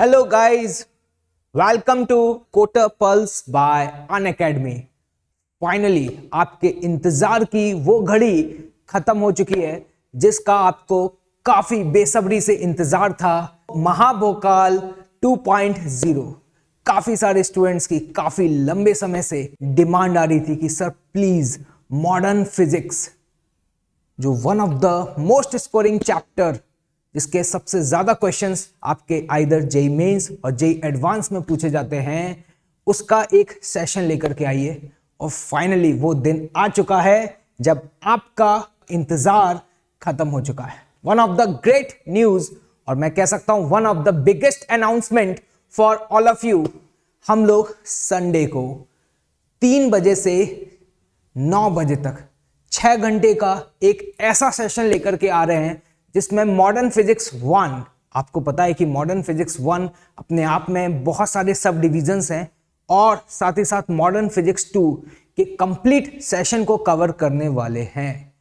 Hello guys, welcome to Quota Pulse by Unacademy. Finally आपके इंतजार की वो घड़ी खत्म हो चुकी है जिसका आपको काफी बेसब्री से इंतजार था। महाभोकाल 2.0 काफी सारे स्टूडेंट्स की काफी लंबे समय से डिमांड आ रही थी कि सर प्लीज मॉडर्न फिजिक्स जो one of the most scoring chapter जिसके सबसे ज्यादा क्वेश्चंस आपके आइदर जेई मेंस और जेई एडवांस में पूछे जाते हैं उसका एक सेशन लेकर के आइए। और फाइनली वो दिन आ चुका है जब आपका इंतजार खत्म हो चुका है। One of the great news और मैं कह सकता हूं one of the biggest announcement for all of you, हम लोग संडे को 3 बजे से 9 बजे तक 6 घंटे का एक ऐसा सेशन लेकर के आ रहे हैं जिसमें मॉडर्न फिजिक्स 1, आपको पता है कि मॉडर्न फिजिक्स 1 अपने आप में बहुत सारे सब डिविजन्स हैं, और साथ ही साथ मॉडर्न फिजिक्स 2 के कंप्लीट सेशन को कवर करने वाले हैं।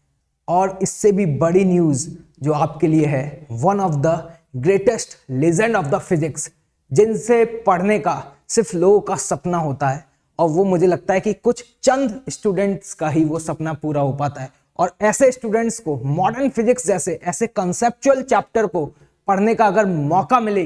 और इससे भी बड़ी न्यूज़ जो आपके लिए है, one of the greatest legend of the physics जिनसे पढ़ने का सिर्फ लोगों का सपना होता है, और वो मुझे लगता है कि कुछ चंद स्टूडेंट्स का ही वो सपना पूरा हो पाता है। और ऐसे स्टूडेंट्स को मॉडर्न फिजिक्स जैसे ऐसे कंसेप्चुअल चैप्टर को पढ़ने का अगर मौका मिले,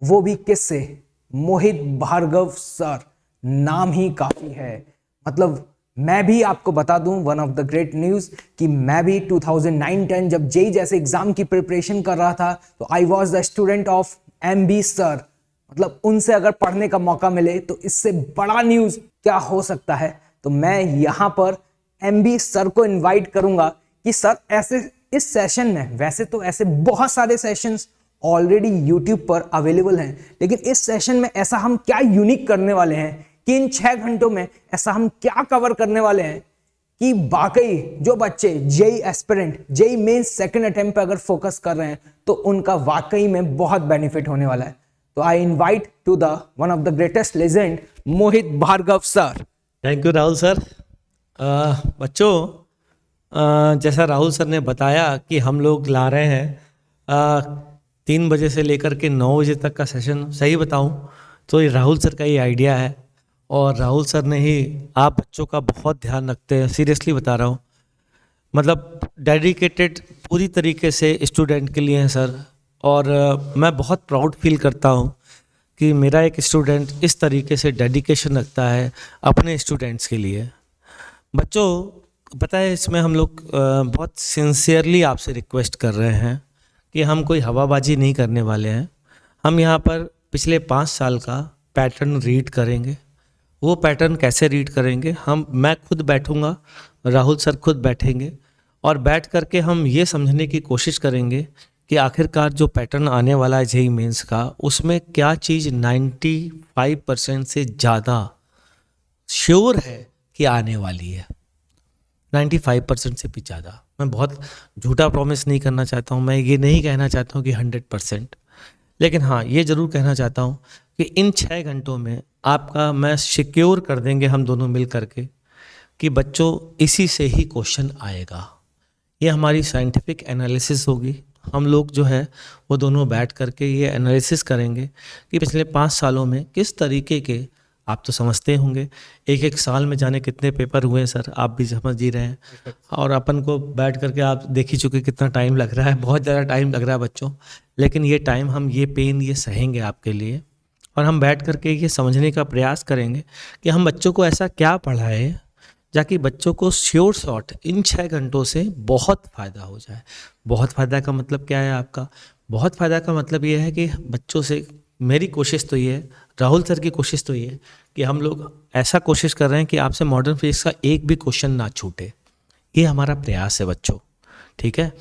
वो भी किससे, मोहित भार्गव सर, नाम ही काफी है। मतलब मैं भी आपको बता दूं one of the great news कि मैं भी 2009-10 जब जेई जैसे एग्जाम की प्रिपरेशन कर रहा था तो I was the student of MB sir. मतलब उनसे अगर पढ़ने का मौका मिले तो इससे बड़ा न्यूज क्या हो सकता है। तो मैं यहाँ पर एमबी सर को इनवाइट करूंगा कि सर ऐसे इस सेशन में, वैसे तो ऐसे बहुत सारे सेशंस ऑलरेडी यूट्यूब पर अवेलेबल हैं, लेकिन इस सेशन में ऐसा हम क्या यूनिक करने वाले हैं कि इन 6 घंटों में ऐसा हम क्या कवर करने वाले हैं कि वाकई जो बच्चे JEE aspirant, JEE Mains second attempt पे अगर फोकस कर रहे हैं तो उनका वाकई में बहुत बेनिफिट होने वाला है। तो I invite to the one of the greatest legend Mohit Bhargava sir. Thank you Rahul sir. बच्चों, जैसा राहुल सर ने बताया कि हम लोग ला रहे हैं 3 बजे से लेकर के 9 बजे तक का सेशन। सही बताऊं तो ये राहुल सर का ही आइडिया है, और राहुल सर ने ही आप बच्चों का बहुत ध्यान रखते हैं। सीरियसली बता रहा हूँ, मतलब डेडिकेटेड पूरी तरीके से स्टूडेंट के लिए हैं सर। और मैं बहुत प्राउड फील करता हूँ कि मेरा एक स्टूडेंट इस तरीके से डेडिकेशन रखता है अपने स्टूडेंट्स के लिए। बच्चों, पता है इसमें हम लोग बहुत सिंसियरली आपसे रिक्वेस्ट कर रहे हैं कि हम कोई हवाबाजी नहीं करने वाले हैं। हम यहाँ पर पिछले 5 साल का पैटर्न रीड करेंगे। वो पैटर्न कैसे रीड करेंगे, मैं खुद बैठूंगा, राहुल सर खुद बैठेंगे, और बैठ करके हम ये समझने की कोशिश करेंगे कि आखिरकार जो पैटर्न आने वाला है जेई मेंस का, उसमें क्या चीज़ 95% से ज़्यादा श्योर है कि आने वाली है। 95% से भी ज़्यादा। मैं बहुत झूठा प्रॉमिस नहीं करना चाहता हूँ, मैं ये नहीं कहना चाहता हूँ कि 100%, लेकिन हाँ ये ज़रूर कहना चाहता हूँ कि इन 6 घंटों में आपका मैं सिक्योर कर देंगे हम दोनों मिल करके कि बच्चों इसी से ही क्वेश्चन आएगा। ये हमारी साइंटिफिक एनालिसिस होगी। हम लोग जो है वो दोनों बैठ करके ये एनालिसिस करेंगे कि पिछले 5 सालों में किस तरीके के, आप तो समझते होंगे एक साल में जाने कितने पेपर हुए हैं सर, आप भी समझ ही रहे हैं, और अपन को बैठ करके आप देख ही चुके कितना टाइम लग रहा है। बहुत ज़्यादा टाइम लग रहा है बच्चों, लेकिन ये टाइम हम ये पेन ये सहेंगे आपके लिए, और हम बैठ करके ये समझने का प्रयास करेंगे कि हम बच्चों को ऐसा क्या पढ़ाएं जाकि बच्चों को श्योर शॉर्ट इन 6 घंटों से बहुत फ़ायदा हो जाए। बहुत फ़ायदा का मतलब क्या है आपका? बहुत फ़ायदा का मतलब ये है कि बच्चों से मेरी कोशिश तो ये है, राहुल सर की कोशिश तो ये है कि हम लोग ऐसा कोशिश कर रहे हैं कि आपसे मॉडर्न फिजिक्स का एक भी क्वेश्चन ना छूटे। ये हमारा प्रयास है बच्चों, ठीक है?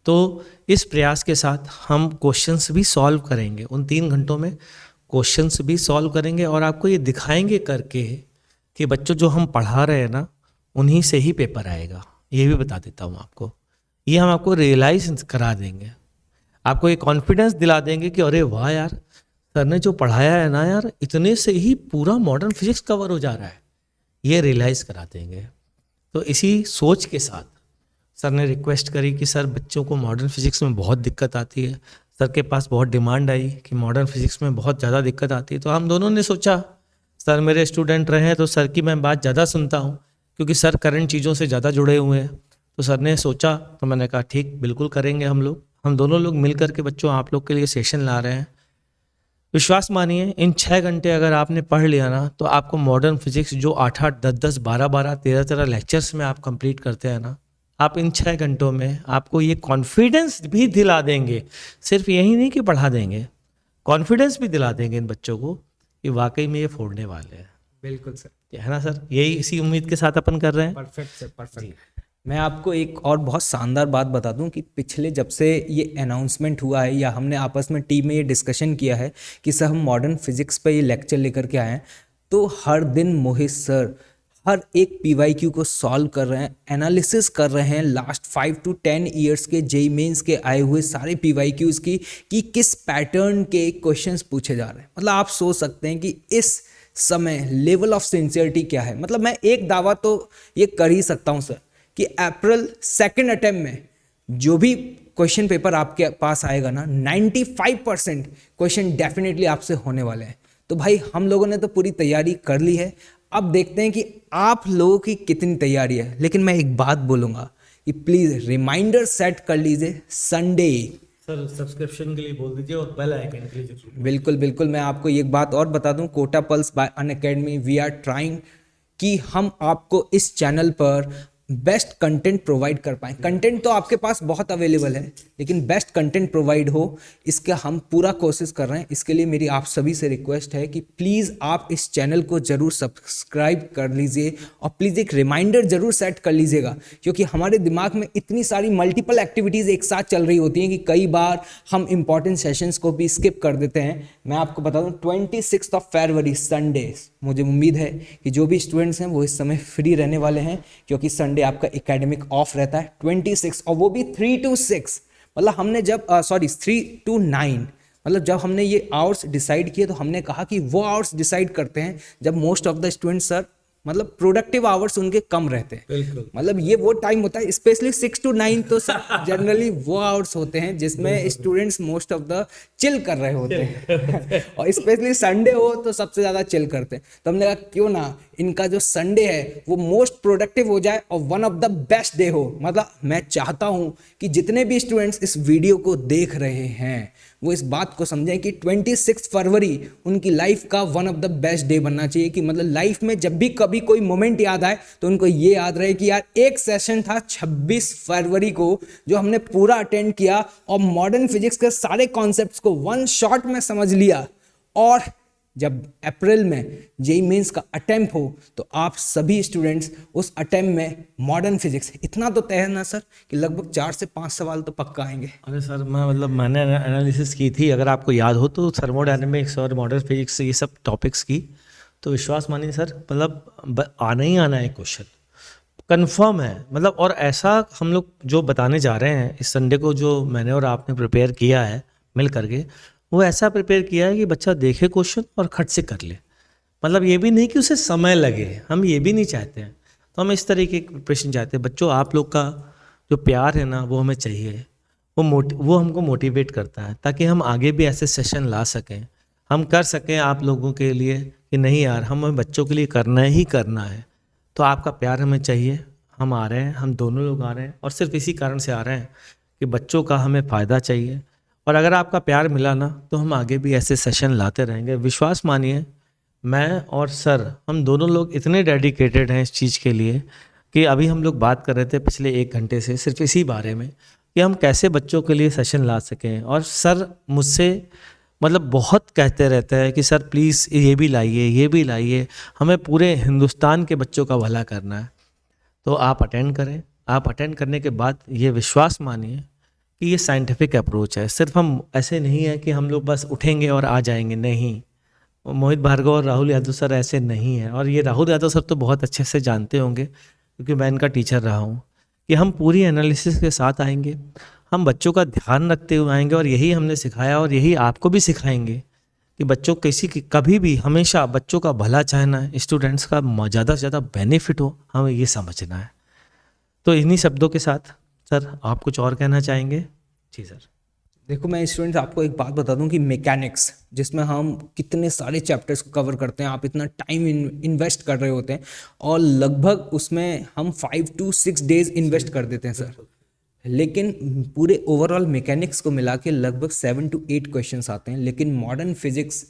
तो इस प्रयास के साथ हम क्वेश्चंस भी सॉल्व करेंगे, उन 3 घंटों में क्वेश्चंस भी सॉल्व करेंगे, और आपको ये दिखाएंगे करके कि बच्चों जो हम पढ़ा रहे हैं ना उन्हीं से ही पेपर आएगा। ये भी बता देता हूँ आपको, ये हम आपको रियलाइज करा देंगे, आपको ये कॉन्फिडेंस दिला देंगे कि अरे वाह यार, सर ने जो पढ़ाया है ना यार, इतने से ही पूरा मॉडर्न फिजिक्स कवर हो जा रहा है, ये रियलाइज़ करा देंगे। तो इसी सोच के साथ सर ने रिक्वेस्ट करी कि सर बच्चों को मॉडर्न फिजिक्स में बहुत दिक्कत आती है, सर के पास बहुत डिमांड आई कि मॉडर्न फिजिक्स में बहुत ज़्यादा दिक्कत आती है, तो हम दोनों ने सोचा, सर मेरे स्टूडेंट रहे हैं तो सर की मैं बात ज़्यादा सुनता हूँ क्योंकि सर करंट चीज़ों से ज़्यादा जुड़े हुए हैं। तो सर ने सोचा, तो मैंने कहा ठीक, बिल्कुल करेंगे हम दोनों लोग मिल करके बच्चों आप लोग के लिए सेशन ला रहे हैं। विश्वास मानिए, इन 6 घंटे अगर आपने पढ़ लिया ना, तो आपको मॉडर्न फिजिक्स जो 8-8, 10-10, 12-12, 13-13 लेक्चर्स में आप कंप्लीट करते हैं ना, आप इन 6 घंटों में आपको ये कॉन्फिडेंस भी दिला देंगे। सिर्फ यही नहीं कि पढ़ा देंगे, कॉन्फिडेंस भी दिला देंगे इन बच्चों को कि वाकई में ये फोड़ने वाले हैं। बिल्कुल सर, है ना सर? यही इसी उम्मीद के साथ अपन कर रहे हैं। Perfect sir, perfect. मैं आपको एक और बहुत शानदार बात बता दूं कि पिछले जब से ये अनाउंसमेंट हुआ है या हमने आपस में टीम में ये डिस्कशन किया है कि सर हम मॉडर्न फिजिक्स पे ये लेक्चर लेकर के आए हैं, तो हर दिन मोहित सर हर एक पीवाईक्यू को सॉल्व कर रहे हैं, एनालिसिस कर रहे हैं लास्ट 5 to 10 ईयर्स के जेईई मेंस के आए हुए सारे पीवाईक्यूज की कि किस पैटर्न के क्वेश्चंस पूछे जा रहे हैं। मतलब आप सोच सकते हैं कि इस समय लेवल ऑफ सिंसियरिटी क्या है। मतलब मैं एक दावा तो ये कर ही सकता हूँ सर कि अप्रैल 2nd अटेम्प्ट में जो भी क्वेश्चन पेपर आपके पास आएगा ना, 95% क्वेश्चन डेफिनेटली आपसे होने वाले हैं। तो भाई हम लोगों ने तो पूरी तैयारी कर ली है, अब देखते हैं कि आप लोगों की कितनी तैयारी है। लेकिन मैं एक बात बोलूँगा कि प्लीज़ रिमाइंडर सेट कर लीजिए संडे। सर सब्सक्रिप्शन के लिए बोल दीजिए और बेल आइकन के लिए। बिल्कुल बिल्कुल, मैं आपको एक बात और बता दूं, Kota pulse by Unacademy we are trying कि हम आपको इस चैनल पर बेस्ट कंटेंट प्रोवाइड कर पाएँ। कंटेंट तो आपके पास बहुत अवेलेबल है, लेकिन बेस्ट कंटेंट प्रोवाइड हो, इसका हम पूरा कोशिश कर रहे हैं। इसके लिए मेरी आप सभी से रिक्वेस्ट है कि प्लीज़ आप इस चैनल को ज़रूर सब्सक्राइब कर लीजिए और प्लीज़ एक रिमाइंडर ज़रूर सेट कर लीजिएगा, क्योंकि हमारे दिमाग में इतनी सारी मल्टीपल एक्टिविटीज़ एक साथ चल रही होती हैं कि कई बार हम इंपॉर्टेंट सेशंस को भी स्किप कर देते हैं। मैं आपको बता दूं 26 फरवरी संडे, मुझे उम्मीद है कि जो भी स्टूडेंट्स हैं वो इस समय फ्री रहने वाले हैं, क्योंकि संडे आपका एकेडमिक ऑफ रहता है 26, और वो भी 3 to 6। मतलब हमने जब 3 to 9, मतलब जब हमने ये आवर्स डिसाइड किए तो हमने कहा कि वो आवर्स डिसाइड करते हैं जब most of the students sir मतलब प्रोडक्टिव आवर्स उनके कम रहते हैं। बिल्कुल, मतलब ये वो टाइम होता है, स्पेशली 6 to 9 तो जनरली वो आवर्स होते हैं जिसमें students most of the chill कर रहे होते हैं और स्पेशली संडे हो तो सबसे ज़्यादा चिल करते हैं। तो हमने कहा क्यों ना इनका जो संडे है वो मोस्ट प्रोडक्टिव हो जाए और one of the best day हो। मतलब मैं चाहता हूँ कि जितने भी स्टूडेंट्स इस वीडियो को देख रहे हैं वो इस बात को समझें कि 26 फरवरी उनकी लाइफ का one of the best day बनना चाहिए। कि मतलब लाइफ में जब भी कभी कोई मोमेंट याद आए तो उनको ये याद रहे कि यार एक सेशन था 26 फरवरी को जो हमने पूरा अटेंड किया और मॉडर्न फिजिक्स के सारे कॉन्सेप्ट्स को वन शॉट में समझ लिया। और जब अप्रैल में जेईई मेंस का अटेम्प्ट हो तो आप सभी स्टूडेंट्स उस अटेम्प्ट में मॉडर्न फिजिक्स, इतना तो तय है ना सर कि लगभग 4 से 5 सवाल तो पक्का आएंगे। अरे सर मैंने एनालिसिस की थी, अगर आपको याद हो तो, थर्मोडायनेमिक्स और मॉडर्न फिजिक्स ये सब टॉपिक्स की, तो विश्वास मानिए सर मतलब आना ही आना है क्वेश्चन, कंफर्म है। मतलब और ऐसा हम लोग जो बताने जा रहे हैं इस संडे को, जो मैंने और आपने प्रिपेयर किया है मिल करके, वो ऐसा प्रिपेयर किया है कि बच्चा देखे क्वेश्चन और खट से कर ले। मतलब ये भी नहीं कि उसे समय लगे, हम ये भी नहीं चाहते हैं। तो हम इस तरीके की प्रिपरेशन चाहते हैं। बच्चों आप लोग का जो प्यार है ना वो हमें चाहिए, वो हमको मोटिवेट करता है ताकि हम आगे भी ऐसे सेशन ला सकें, हम कर सकें आप लोगों के लिए कि नहीं यार हमें बच्चों के लिए करना ही करना है। तो आपका प्यार हमें चाहिए, हम आ रहे हैं, हम दोनों लोग आ रहे हैं और सिर्फ इसी कारण से आ रहे हैं कि बच्चों का हमें फ़ायदा चाहिए। और अगर आपका प्यार मिला ना तो हम आगे भी ऐसे सेशन लाते रहेंगे। विश्वास मानिए, मैं और सर हम दोनों लोग इतने डेडिकेटेड हैं इस चीज़ के लिए कि अभी हम लोग बात कर रहे थे पिछले 1 घंटे से सिर्फ इसी बारे में कि हम कैसे बच्चों के लिए सेशन ला सकें। और सर मुझसे मतलब बहुत कहते रहते हैं कि सर प्लीज़ ये भी लाइए, हमें पूरे हिंदुस्तान के बच्चों का भला करना है। तो आप अटेंड करें। आप अटेंड करने के बाद ये विश्वास मानिए कि ये साइंटिफिक अप्रोच है। सिर्फ हम ऐसे नहीं है कि हम लोग बस उठेंगे और आ जाएंगे, नहीं। मोहित भार्गव और राहुल यादव सर ऐसे नहीं है। और ये राहुल यादव सर तो बहुत अच्छे से जानते होंगे क्योंकि मैं इनका टीचर रहा हूँ कि हम पूरी एनालिसिस के साथ आएंगे, हम बच्चों का ध्यान रखते हुए आएंगे। और यही हमने सिखाया और यही आपको भी सिखाएंगे कि बच्चों कभी भी हमेशा बच्चों का भला चाहना है, स्टूडेंट्स का ज़्यादा से ज़्यादा बेनिफिट हो, हमें ये समझना है। तो इन्हीं शब्दों के साथ सर आप कुछ और कहना चाहेंगे? जी सर। देखो मैं स्टूडेंट्स आपको एक बात बता दूं कि मैकेनिक्स जिसमें हम कितने सारे चैप्टर्स को कवर करते हैं, आप इतना टाइम इन्वेस्ट कर रहे होते हैं और लगभग उसमें हम 5 to 6 डेज इन्वेस्ट कर देते हैं सर, लेकिन पूरे ओवरऑल मैकेनिक्स को मिला के लगभग 7 to 8 क्वेश्चंस आते हैं। लेकिन मॉडर्न फिजिक्स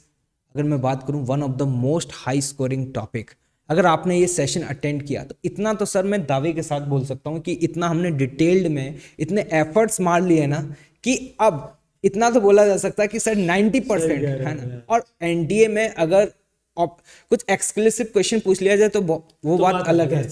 अगर मैं बात करूं, one of the most high scoring topic. अगर आपने ये सेशन अटेंड किया तो इतना तो सर मैं दावे के साथ बोल सकता हूँ कि इतना हमने डिटेल्ड में इतने एफर्ट्स मार लिए ना कि अब इतना तो बोला जा सकता है कि सर 90% है ना। और एनडीए में अगर कुछ एक्सक्लूसिव क्वेश्चन पूछ लिया जाए तो वो बात अलग है,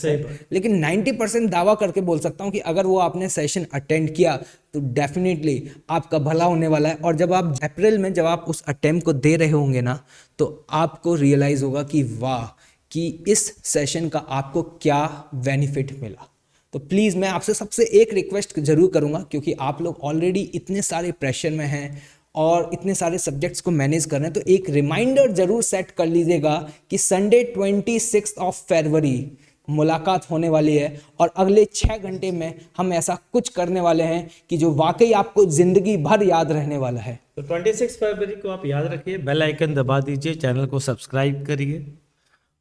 लेकिन 90% दावा करके बोल सकता हूँ कि अगर वो आपने सेशन अटेंड किया तो डेफिनेटली आपका भला होने वाला है। और जब आप अप्रैल में जब आप उस अटेम्प्ट को दे रहे होंगे ना, तो आपको रियलाइज होगा कि वाह कि इस सेशन का आपको क्या बेनिफिट मिला। तो प्लीज़ मैं आपसे सबसे एक रिक्वेस्ट जरूर करूंगा, क्योंकि आप लोग ऑलरेडी इतने सारे प्रेशर में हैं और इतने सारे सब्जेक्ट्स को मैनेज कर रहे हैं, तो एक रिमाइंडर जरूर सेट कर लीजिएगा कि संडे 26 फरवरी मुलाकात होने वाली है और अगले 6 घंटे में हम ऐसा कुछ करने वाले हैं कि जो वाकई आपको जिंदगी भर याद रहने वाला है। तो 26 फरवरी को आप याद रखिए, बेल आइकन दबा दीजिए, चैनल को सब्सक्राइब करिए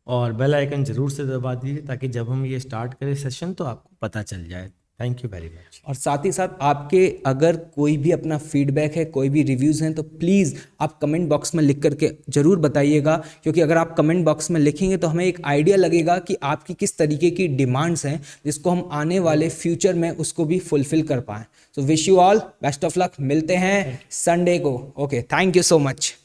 और बेल आइकन जरूर से दबा दीजिए ताकि जब हम ये स्टार्ट करें सेशन तो आपको पता चल जाए। Thank you very much. और साथ ही साथ आपके अगर कोई भी अपना फीडबैक है, कोई भी रिव्यूज़ हैं, तो प्लीज़ आप कमेंट बॉक्स में लिख करके ज़रूर बताइएगा, क्योंकि अगर आप कमेंट बॉक्स में लिखेंगे तो हमें एक आइडिया लगेगा कि आपकी किस तरीके की डिमांड्स हैं जिसको हम आने वाले फ्यूचर में उसको भी फुलफिल कर पाएँ। So wish you all best of luck, मिलते हैं संडे को। Okay, thank you so much.